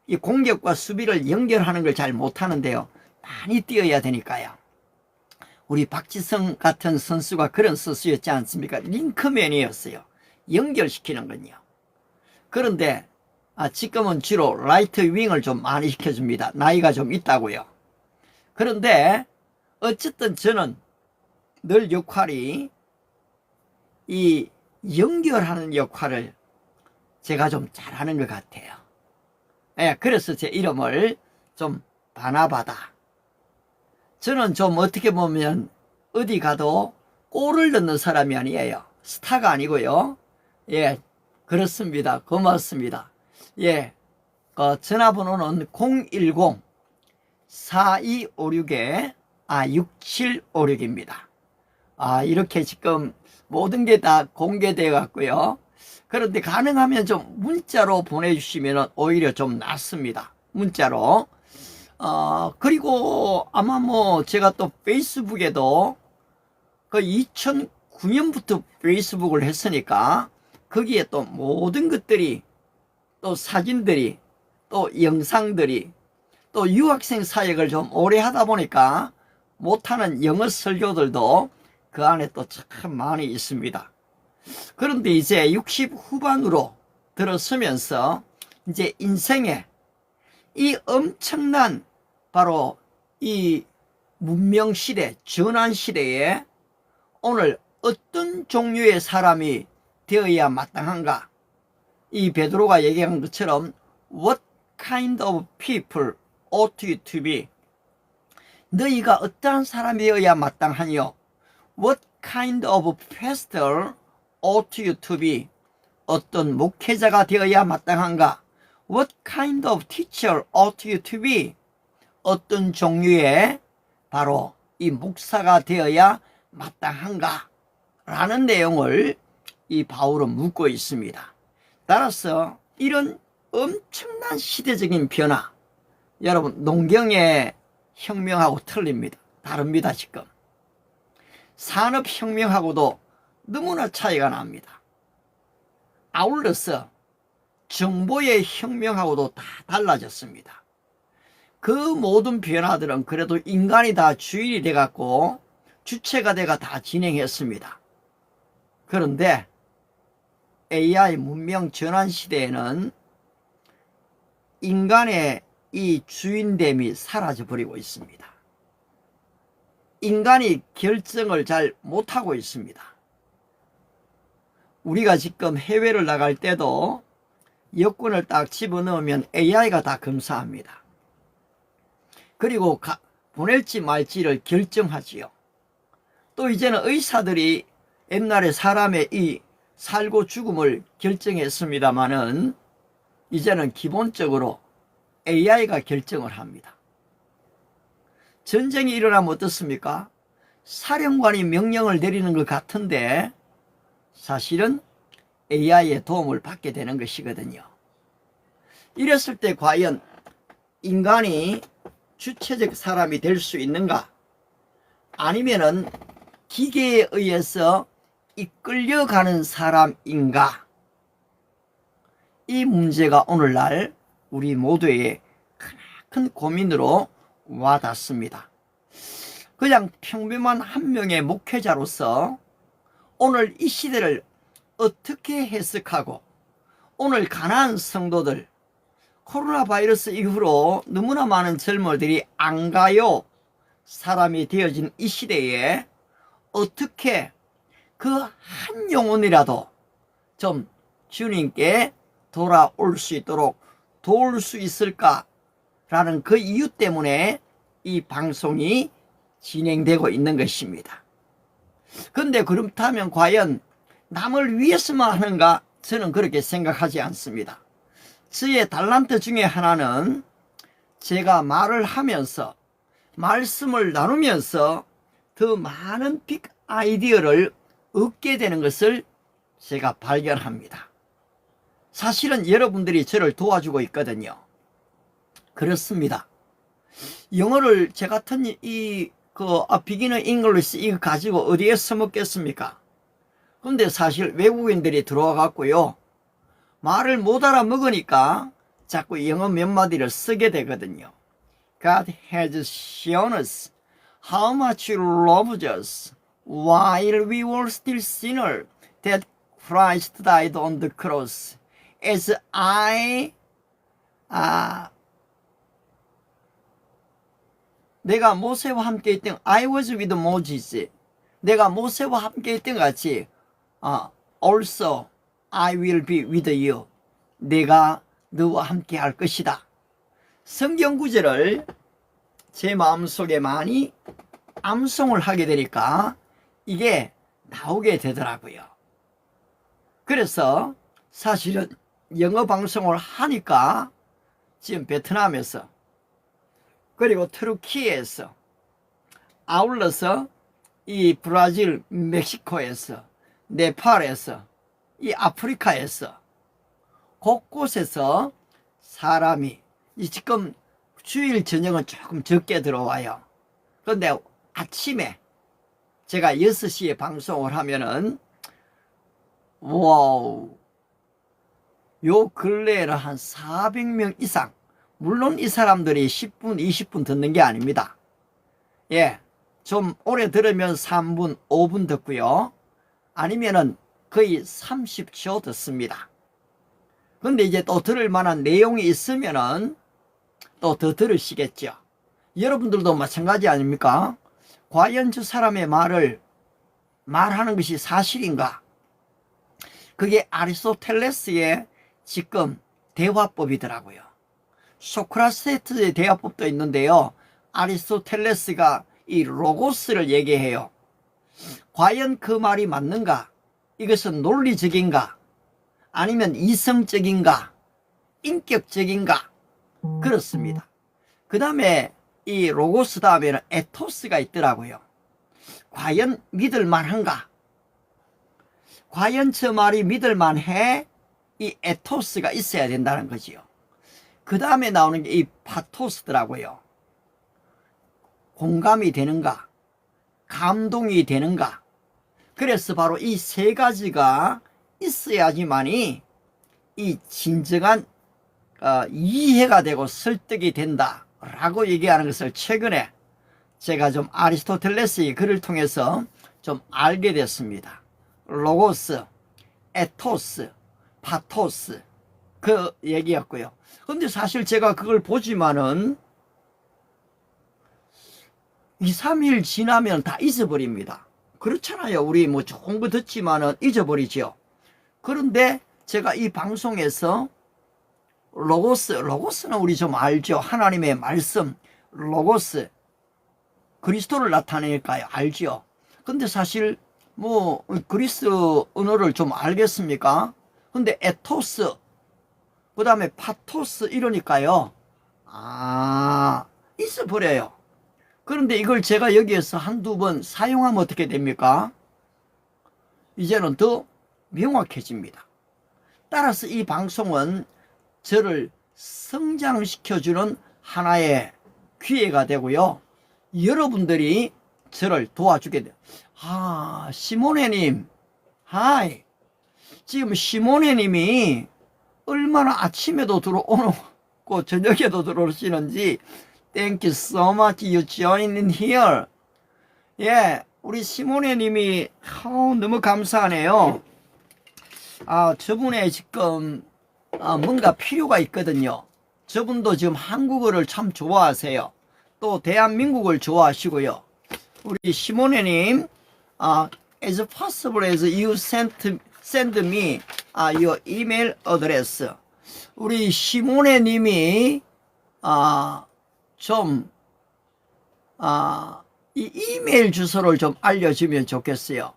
이 공격과 수비를 연결하는 걸 잘 못하는데요. 많이 뛰어야 되니까요. 우리 박지성 같은 선수가 그런 선수였지 않습니까? 링크맨이었어요. 연결시키는 건요. 그런데 지금은 주로 라이트 윙을 좀 많이 시켜줍니다. 나이가 좀 있다고요. 그런데 어쨌든 저는 늘 역할이 이 연결하는 역할을 제가 좀 잘하는 것 같아요. 예, 그래서 제 이름을 좀 바나바다. 저는 좀 어떻게 보면 어디 가도 골을 넣는 사람이 아니에요. 스타가 아니고요. 예, 그렇습니다. 고맙습니다. 예, 전화번호는 010-4256-6756입니다. 이렇게 지금 모든 게 다 공개되어 갖고요. 그런데 가능하면 좀 문자로 보내주시면 오히려 좀 낫습니다. 문자로. 그리고 아마 제가 또 페이스북에도 2009년부터 페이스북을 했으니까 거기에 또 모든 것들이 또 사진들이 또 영상들이 또 유학생 사역을 좀 오래 하다 보니까 못하는 영어 설교들도 그 안에 또 참 많이 있습니다. 그런데 이제 60 후반으로 들어서면서 이제 인생에 이 엄청난 바로 이 문명시대, 전환시대에 오늘 어떤 종류의 사람이 되어야 마땅한가? 이 베드로가 얘기한 것처럼 What kind of people ought you to be? 너희가 어떠한 사람이어야 마땅하니요? What kind of pastor ought you to be? 어떤 목회자가 되어야 마땅한가? What kind of teacher ought you to be? 어떤 종류의 바로 이 목사가 되어야 마땅한가? 라는 내용을 이 바울은 묻고 있습니다. 따라서 이런 엄청난 시대적인 변화, 여러분 농경의 혁명하고 틀립니다. 다릅니다. 지금 산업혁명하고도 너무나 차이가 납니다. 아울러서 정보의 혁명하고도 다 달라졌습니다. 그 모든 변화들은 그래도 인간이 다 주인이 돼갖고 주체가 돼가 다 진행했습니다. 그런데 AI 문명 전환 시대에는 인간의 이 주인됨이 사라져버리고 있습니다. 인간이 결정을 잘 못하고 있습니다. 우리가 지금 해외를 나갈 때도 여권을 딱 집어넣으면 AI가 다 검사합니다. 그리고 보낼지 말지를 결정하지요. 또 이제는 의사들이 옛날에 사람의 이 살고 죽음을 결정했습니다마는 이제는 기본적으로 AI가 결정을 합니다. 전쟁이 일어나면 어떻습니까? 사령관이 명령을 내리는 것 같은데 사실은 AI의 도움을 받게 되는 것이거든요. 이랬을 때 과연 인간이 주체적 사람이 될 수 있는가? 아니면은 기계에 의해서 이끌려가는 사람인가? 이 문제가 오늘날 우리 모두의 큰 고민으로 와닿습니다. 그냥 평범한 한 명의 목회자로서 오늘 이 시대를 어떻게 해석하고 오늘 가난한 성도들, 코로나 바이러스 이후로 너무나 많은 젊은이들이 안 가요 사람이 되어진 이 시대에 어떻게 그 한 영혼이라도 좀 주님께 돌아올 수 있도록 도울 수 있을까라는 그 이유 때문에 이 방송이 진행되고 있는 것입니다. 그런데 그렇다면 과연 남을 위해서만 하는가? 저는 그렇게 생각하지 않습니다. 저의 달란트 중에 하나는 제가 말을 하면서 말씀을 나누면서 더 많은 빅 아이디어를 얻게 되는 것을 제가 발견합니다. 사실은 여러분들이 저를 도와주고 있거든요. 그렇습니다. 영어를 제 같은 비기너 잉글리시 이거 가지고 어디에 써먹겠습니까? 근데 사실 외국인들이 들어와 갖고요, 말을 못 알아먹으니까 자꾸 영어 몇 마디를 쓰게 되거든요. God has shown us how much He loves us while we were still sinners, that Christ died on the cross. As 내가 모세와 함께 있던 I was with Moses. 내가 모세와 함께 있던 같이 also I will be with you. 내가 너와 함께 할 것이다. 성경 구절을 제 마음속에 많이 암송을 하게 되니까 이게 나오게 되더라고요. 그래서 사실은 영어 방송을 하니까 지금 베트남에서 그리고 터키에서 아울러서 이 브라질, 멕시코에서 네팔에서 이 아프리카에서 곳곳에서 사람이 지금 주일 저녁은 조금 적게 들어와요. 그런데 아침에 제가 6시에 방송을 하면은 와우, 요 근래에는 한 400명 이상, 물론 이 사람들이 10분, 20분 듣는 게 아닙니다. 예, 좀 오래 들으면 3분, 5분 듣고요. 아니면은 거의 30초 듣습니다. 근데 이제 또 들을 만한 내용이 있으면은 또 더 들으시겠죠. 여러분들도 마찬가지 아닙니까? 과연 저 사람의 말하는 것이 사실인가? 그게 아리스토텔레스의 지금 대화법이더라고요. 소크라테스의 대화법도 있는데요, 아리스토텔레스가 이 로고스를 얘기해요. 과연 그 말이 맞는가? 이것은 논리적인가? 아니면 이성적인가? 인격적인가? 그렇습니다. 그 다음에 이 로고스 다음에는 에토스가 있더라고요. 과연 믿을 만한가? 과연 저 말이 믿을 만해? 이 에토스가 있어야 된다는 거지요. 그 다음에 나오는 게 이 파토스더라고요. 공감이 되는가? 감동이 되는가? 그래서 바로 이 세 가지가 있어야지만이 이 진정한 이해가 되고 설득이 된다라고 얘기하는 것을 최근에 제가 좀 아리스토텔레스의 글을 통해서 좀 알게 됐습니다. 로고스, 에토스, 파토스 그 얘기였고요. 근데 사실 제가 그걸 보지만은 2, 3일 지나면 다 잊어버립니다. 그렇잖아요. 우리 뭐 좋은 거 듣지만은 잊어버리죠. 그런데 제가 이 방송에서 로고스는 우리 좀 알죠. 하나님의 말씀, 로고스, 그리스도를 나타내니까요. 알죠. 근데 사실 뭐 그리스 언어를 좀 알겠습니까? 근데 에토스, 그 다음에 파토스 이러니까요. 있어버려요. 그런데 이걸 제가 여기에서 한두 번 사용하면 어떻게 됩니까? 이제는 더 명확해집니다. 따라서 이 방송은 저를 성장시켜주는 하나의 기회가 되고요. 여러분들이 저를 도와주게 돼요. 시모네님, 하이. 지금 시모네님이 얼마나 아침에도 들어오고 저녁에도 들어오시는지 Thank you so much you joining here. 예, 우리 시모네님이 너무 감사하네요. 저분의 지금 뭔가 필요가 있거든요. 저분도 지금 한국어를 참 좋아하세요. 또 대한민국을 좋아하시고요. 우리 시모네님, as possible as you send me your email address. 우리 시모네님이 이 이메일 주소를 좀 알려주면 좋겠어요.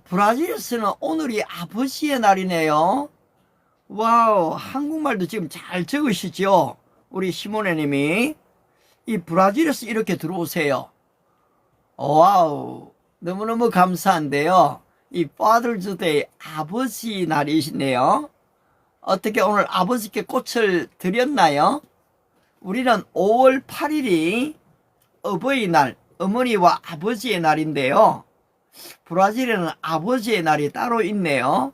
브라질에서는 오늘이 아버지의 날이네요. 와우, 한국말도 지금 잘 적으시죠? 우리 시모네님이. 이 브라질에서 이렇게 들어오세요. 와우, 너무너무 감사한데요. 이 Father's Day, 아버지 날이시네요. 어떻게 오늘 아버지께 꽃을 드렸나요? 우리는 5월 8일이 어버이날, 어머니와 아버지의 날인데요. 브라질에는 아버지의 날이 따로 있네요.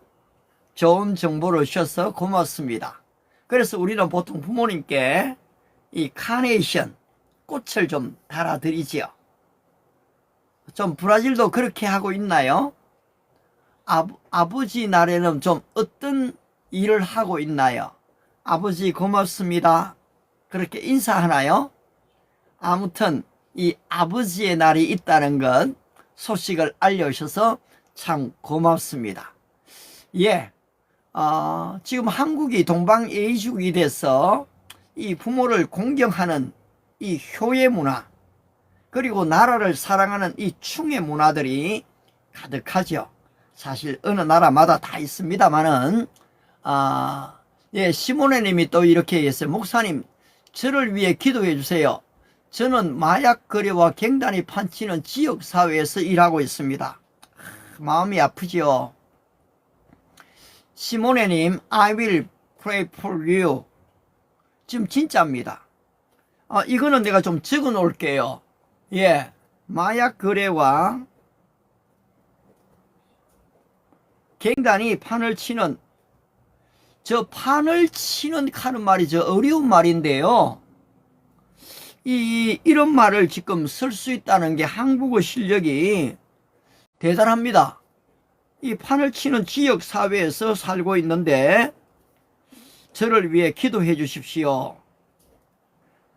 좋은 정보를 주셔서 고맙습니다. 그래서 우리는 보통 부모님께 이 카네이션, 꽃을 좀 달아드리지요. 좀 브라질도 그렇게 하고 있나요? 아버지 날에는 좀 어떤 일을 하고 있나요? 아버지 고맙습니다. 그렇게 인사하나요? 아무튼 이 아버지의 날이 있다는 것 소식을 알려주셔서 참 고맙습니다. 예, 지금 한국이 동방예의주국이 돼서 이 부모를 공경하는 이 효의 문화, 그리고 나라를 사랑하는 이 충의 문화들이 가득하죠. 사실 어느 나라마다 다 있습니다만은 예, 시모네님이 또 이렇게 얘기했어요. 목사님, 저를 위해 기도해 주세요. 저는 마약 거래와 갱단이 판치는 지역사회에서 일하고 있습니다. 마음이 아프죠. 시모네님, I will pray for you. 지금 진짜입니다. 이거는 내가 좀 적어 놓을게요. 예, 마약 거래와 갱단이 판을 치는, 저 판을 치는 하는 말이 저 어려운 말인데요. 이런 말을 지금 쓸 수 있다는 게 한국어 실력이 대단합니다. 이 판을 치는 지역 사회에서 살고 있는데 저를 위해 기도해 주십시오.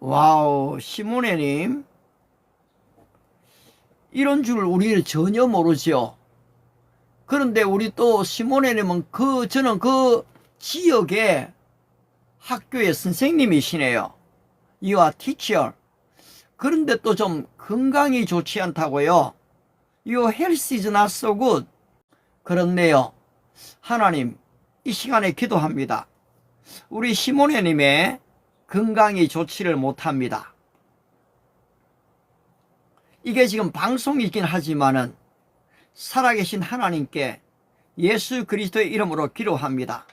와우, 시모네님, 이런 줄 우리는 전혀 모르죠. 그런데 우리 또 시모네님은 저는 그 지역의 학교의 선생님이시네요. You are teacher. 그런데 또 좀 건강이 좋지 않다고요. Your health is not so good. 그렇네요. 하나님, 이 시간에 기도합니다. 우리 시모네님의 건강이 좋지를 못합니다. 이게 지금 방송이긴 하지만은 살아계신 하나님께 예수 그리스도의 이름으로 기도합니다.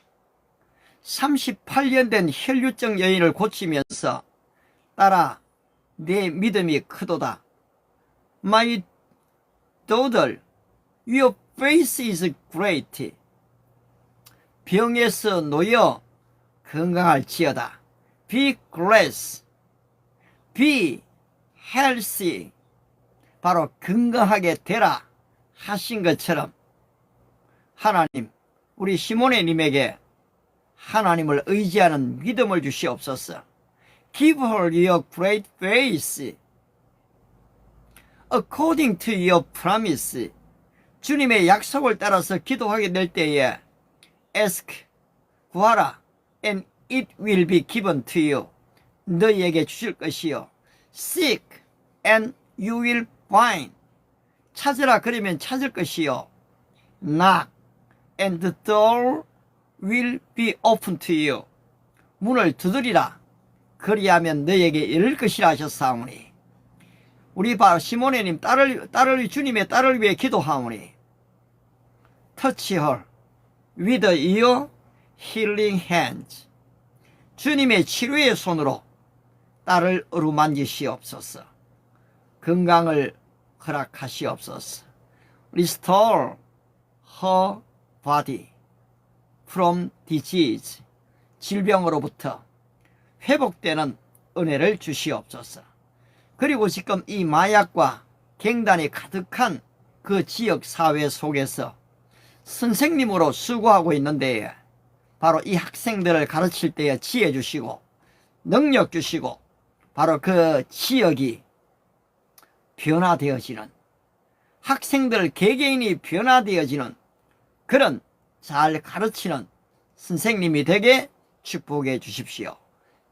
38년 된 혈류증 여인을 고치면서 딸아, 내 믿음이 크도다. My daughter, your faith is great. 병에서 놓여 건강할지어다. Be blessed. Be healthy. 바로 건강하게 되라 하신 것처럼 하나님, 우리 시모네님에게 하나님을 의지하는 믿음을 주시옵소서. Give her your great faith according to your promise. 주님의 약속을 따라서 기도하게 될 때에 ask, 구하라, and it will be given to you. 너희에게 주실 것이요. seek, and you will find. 찾으라, 그러면 찾을 것이요. knock, and the door will be open to you. 문을 두드리라, 그리하면 너희에게 열릴 것이라 하셨사오니. 우리 바로 시모네님 주님의 딸을 위해 기도하오니 touch her with your healing hands. 주님의 치료의 손으로 딸을 어루만지시옵소서. 건강을 허락하시옵소서. Restore her body from disease. 질병으로부터 회복되는 은혜를 주시옵소서. 그리고 지금 이 마약과 갱단이 가득한 그 지역 사회 속에서 선생님으로 수고하고 있는데 바로 이 학생들을 가르칠 때에 지혜 주시고 능력 주시고 바로 그 지역이 변화되어지는, 학생들 개개인이 변화되어지는 그런 잘 가르치는 선생님이 되게 축복해 주십시오.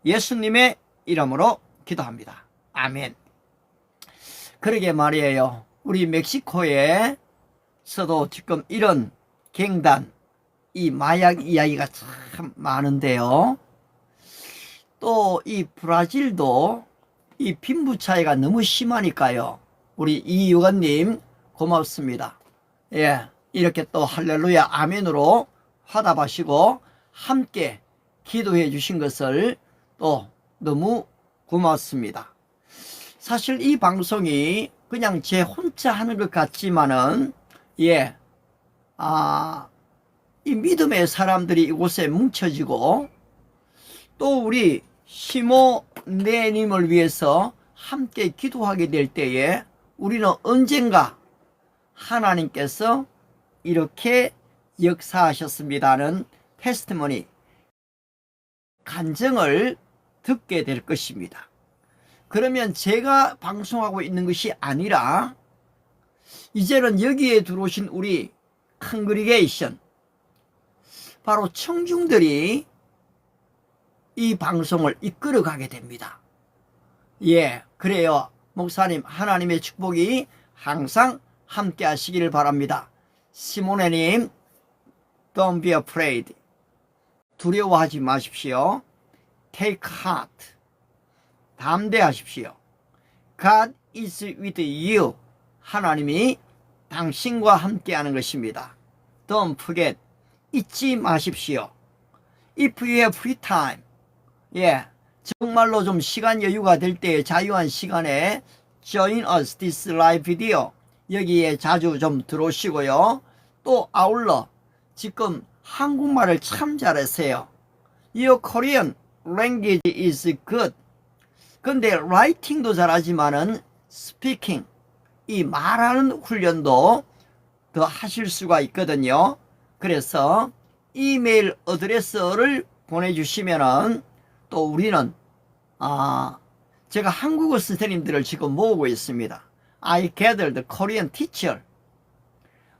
예수님의 이름으로 기도합니다. 아멘. 그러게 말이에요. 우리 멕시코에서도 지금 이런 갱단, 이 마약 이야기가 참 많은데요. 또 이 브라질도 이 빈부 차이가 너무 심하니까요. 우리 이유관님 고맙습니다. 예, 이렇게 또 할렐루야 아멘으로 화답하시고 함께 기도해 주신 것을 또 너무 고맙습니다. 사실 이 방송이 그냥 제 혼자 하는 것 같지만은 이 믿음의 사람들이 이곳에 뭉쳐지고 또 우리 시모네님을 위해서 함께 기도하게 될 때에 우리는 언젠가 하나님께서 이렇게 역사하셨습니다는 테스티머니, 간증을 듣게 될 것입니다. 그러면 제가 방송하고 있는 것이 아니라 이제는 여기에 들어오신 우리 컨그리게이션, 바로 청중들이 이 방송을 이끌어가게 됩니다. 예, 그래요. 목사님, 하나님의 축복이 항상 함께 하시기를 바랍니다. 시모네님, don't be afraid. 두려워하지 마십시오. Take heart. 담대하십시오. God is with you. 하나님이 당신과 함께하는 것입니다. Don't forget. 잊지 마십시오. If you have free time. 예, 정말로 좀 시간 여유가 될 때 자유한 시간에 join us this live video. 여기에 자주 좀 들어오시고요. 또 아울러 지금 한국말을 참 잘하세요. Your Korean language is good. 근데 라이팅도 잘하지만은 스피킹, 이 말하는 훈련도 더 하실 수가 있거든요. 그래서 이메일 어드레스를 보내주시면은 또 우리는 제가 한국어 선생님들을 지금 모으고 있습니다. I gathered Korean teacher.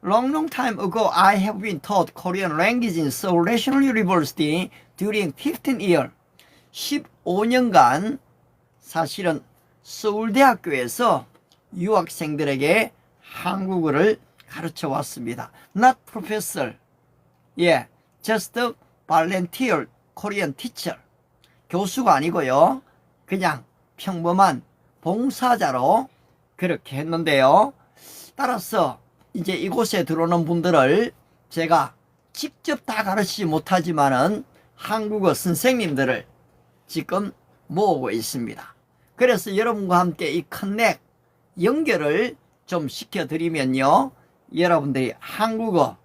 Long time ago, I have been taught Korean language in Seoul National University during 15 years. 15년간 사실은 서울대학교에서 유학생들에게 한국어를 가르쳐 왔습니다. Not professor. 예, just volunteer Korean teacher. 교수가 아니고요. 그냥 평범한 봉사자로 그렇게 했는데요. 따라서 이제 이곳에 들어오는 분들을 제가 직접 다 가르치지 못하지만은 한국어 선생님들을 지금 모으고 있습니다. 그래서 여러분과 함께 이 커넥 연결을 좀 시켜드리면요. 여러분들이 한국어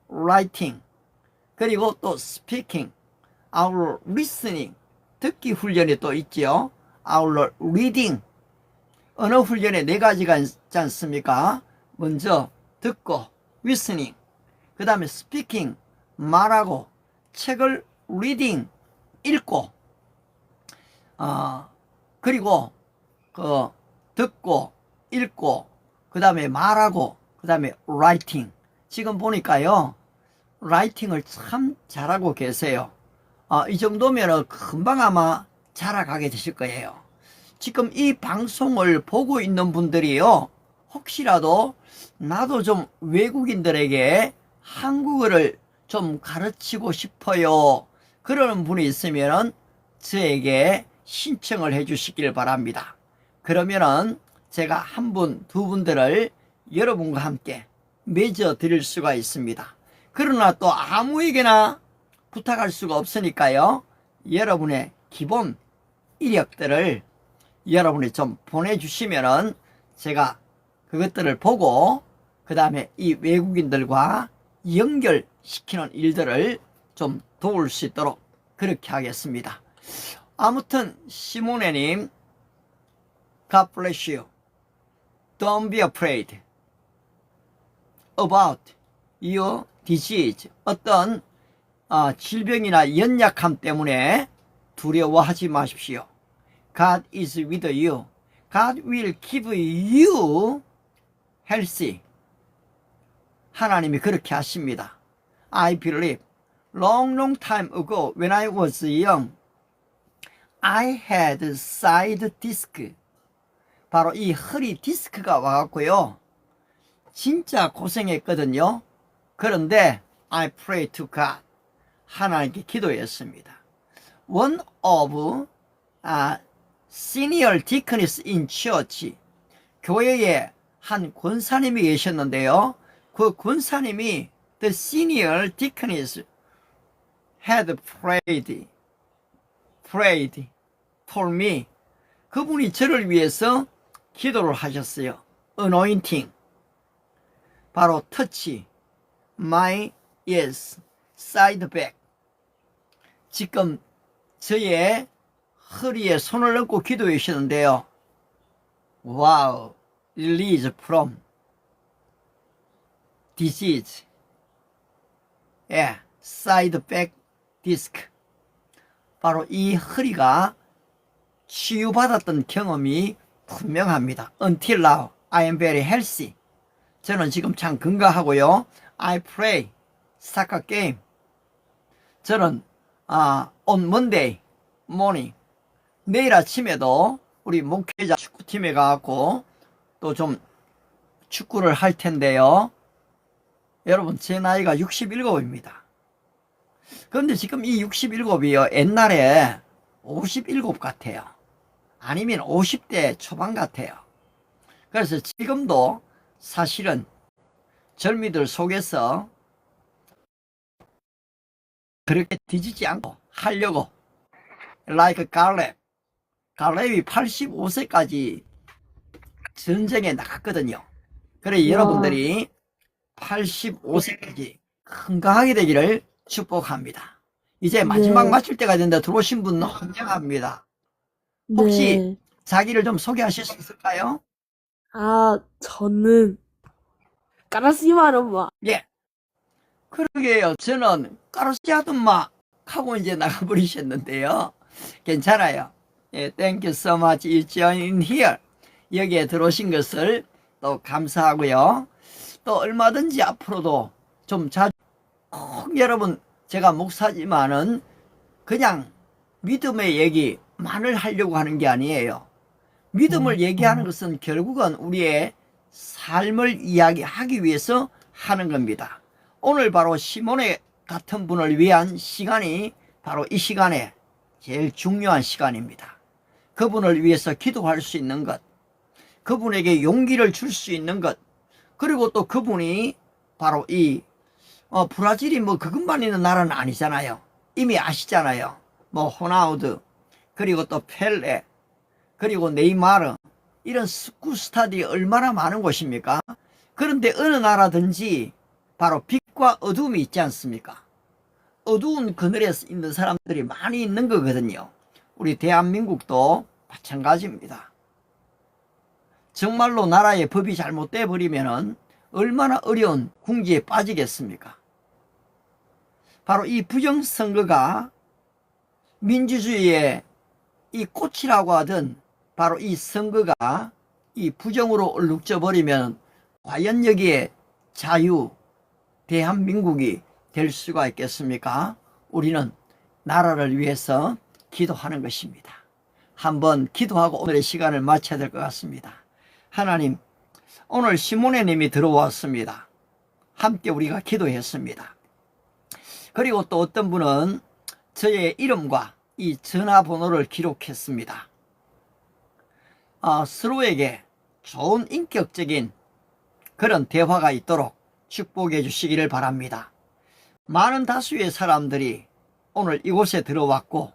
라이팅 그리고 또 스피킹, our listening 듣기 훈련이 또 있죠. our reading 언어 훈련에 4가지가 있지 않습니까? 먼저 듣고 listening, 그 다음에 speaking 말하고, 책을 reading 읽고, 그리고 그 듣고 읽고 그 다음에 말하고 그 다음에 writing. 지금 보니까요 라이팅을 참 잘하고 계세요. 이 정도면 금방 아마 자라가게 되실 거예요. 지금 이 방송을 보고 있는 분들이요 혹시라도 나도 좀 외국인들에게 한국어를 좀 가르치고 싶어요 그러는 분이 있으면 저에게 신청을 해 주시길 바랍니다. 그러면은 제가 한 분, 두 분들을 여러분과 함께 맺어 드릴 수가 있습니다. 그러나 또 아무에게나 부탁할 수가 없으니까요. 여러분의 기본 이력들을 여러분이 좀 보내주시면은 제가 그것들을 보고 그 다음에 이 외국인들과 연결시키는 일들을 좀 도울 수 있도록 그렇게 하겠습니다. 아무튼 시모네님 God bless you. Don't be afraid about your disease. 어떤 질병이나 연약함 때문에 두려워하지 마십시오. God is with you. God will keep you healthy. 하나님이 그렇게 하십니다. I believe long time ago when I was young I had side disc. 바로 이 허리 디스크가 와갖고요 진짜 고생했거든요. 그런데 I pray to God. 하나님께 기도했습니다. One of senior deaconess in church. 교회에 한 권사님이 계셨는데요. 그 권사님이 the senior deaconess had prayed for me. 그분이 저를 위해서 기도를 하셨어요. anointing. 바로 touch my side back. 지금 저의 허리에 손을 얹고 기도해 주셨는데요. wow, release from disease. side back disc. 바로 이 허리가 치유받았던 경험이 분명합니다. Until now, I am very healthy. 저는 지금 참 건강하고요. I play soccer game. 저는 on Monday morning, 내일 아침에도 우리 목회자 축구팀에 가갖고 또 좀 축구를 할 텐데요. 여러분 제 나이가 67입니다. 그런데 지금 이 67이요 옛날에 57 같아요. 아니면 50대 초반 같아요. 그래서 지금도 사실은 젊이들 속에서 그렇게 뒤지지 않고 하려고 like 갈렙이 85세까지 전쟁에 나갔거든요. 그래 여러분들이 85세까지 건강하게 되기를 축복합니다. 이제 마지막 마칠 때가 된다. 들어오신 분 환영합니다. 혹시 네. 자기를 좀 소개하실 수 있을까요? 저는 까라시마르마. 예. 그러게요. 저는 까르시아든마 하고 이제 나가버리셨는데요. 괜찮아요. 예, thank you so much you joined here. 여기에 들어오신 것을 또 감사하고요. 또 얼마든지 앞으로도 좀 자주 여러분 제가 목사지만은 그냥 믿음의 얘기만을 하려고 하는 게 아니에요. 믿음을 얘기하는 것은 결국은 우리의 삶을 이야기하기 위해서 하는 겁니다. 오늘 바로 시몬의 같은 분을 위한 시간이 바로 이 시간에 제일 중요한 시간입니다. 그분을 위해서 기도할 수 있는 것, 그분에게 용기를 줄 수 있는 것, 그리고 또 그분이 바로 이 브라질이 뭐 그것만 있는 나라는 아니잖아요. 이미 아시잖아요. 뭐 호나우드, 그리고 또 펠레, 그리고 네이마르, 이런 스쿠스타들이 얼마나 많은 곳입니까? 그런데 어느 나라든지 바로 빛과 어두움이 있지 않습니까? 어두운 그늘에 있는 사람들이 많이 있는 거거든요. 우리 대한민국도 마찬가지입니다. 정말로 나라의 법이 잘못돼 버리면 얼마나 어려운 궁지에 빠지겠습니까? 바로 이 부정선거가 민주주의의 이 꽃이라고 하던 바로 이 선거가 이 부정으로 얼룩져 버리면 과연 여기에 자유 대한민국이 될 수가 있겠습니까? 우리는 나라를 위해서 기도하는 것입니다. 한번 기도하고 오늘의 시간을 마쳐야 될 것 같습니다. 하나님, 오늘 시몬의 님이 들어왔습니다. 함께 우리가 기도했습니다. 그리고 또 어떤 분은 저의 이름과 이 전화번호를 기록했습니다. 서로에게 좋은 인격적인 그런 대화가 있도록 축복해 주시기를 바랍니다. 많은 다수의 사람들이 오늘 이곳에 들어왔고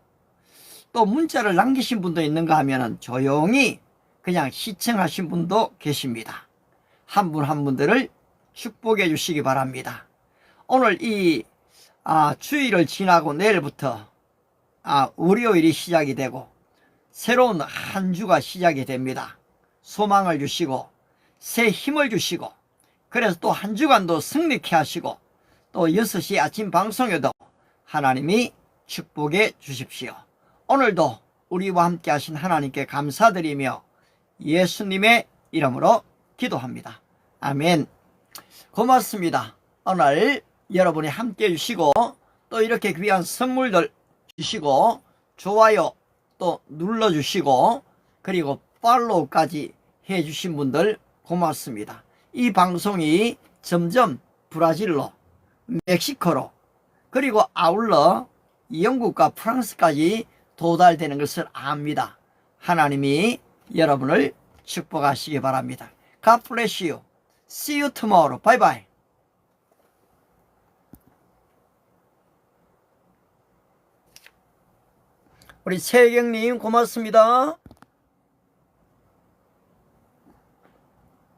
또 문자를 남기신 분도 있는가 하면 조용히 그냥 시청하신 분도 계십니다. 한 분 한 분들을 축복해 주시기 바랍니다. 오늘 이 주일을 지나고 내일부터 월요일이 시작이 되고 새로운 한 주가 시작이 됩니다. 소망을 주시고 새 힘을 주시고 그래서 또 한 주간도 승리케 하시고 또 6시 아침 방송에도 하나님이 축복해 주십시오. 오늘도 우리와 함께 하신 하나님께 감사드리며 예수님의 이름으로 기도합니다. 아멘. 고맙습니다. 오늘 여러분이 함께 해주시고 또 이렇게 귀한 선물들 주시고 좋아요 또 눌러주시고 그리고 팔로우까지 해주신 분들 고맙습니다. 이 방송이 점점 브라질로 멕시코로 그리고 아울러 영국과 프랑스까지 도달되는 것을 압니다. 하나님이 여러분을 축복하시기 바랍니다. God bless you. See you tomorrow. Bye bye. 우리 최경님 고맙습니다.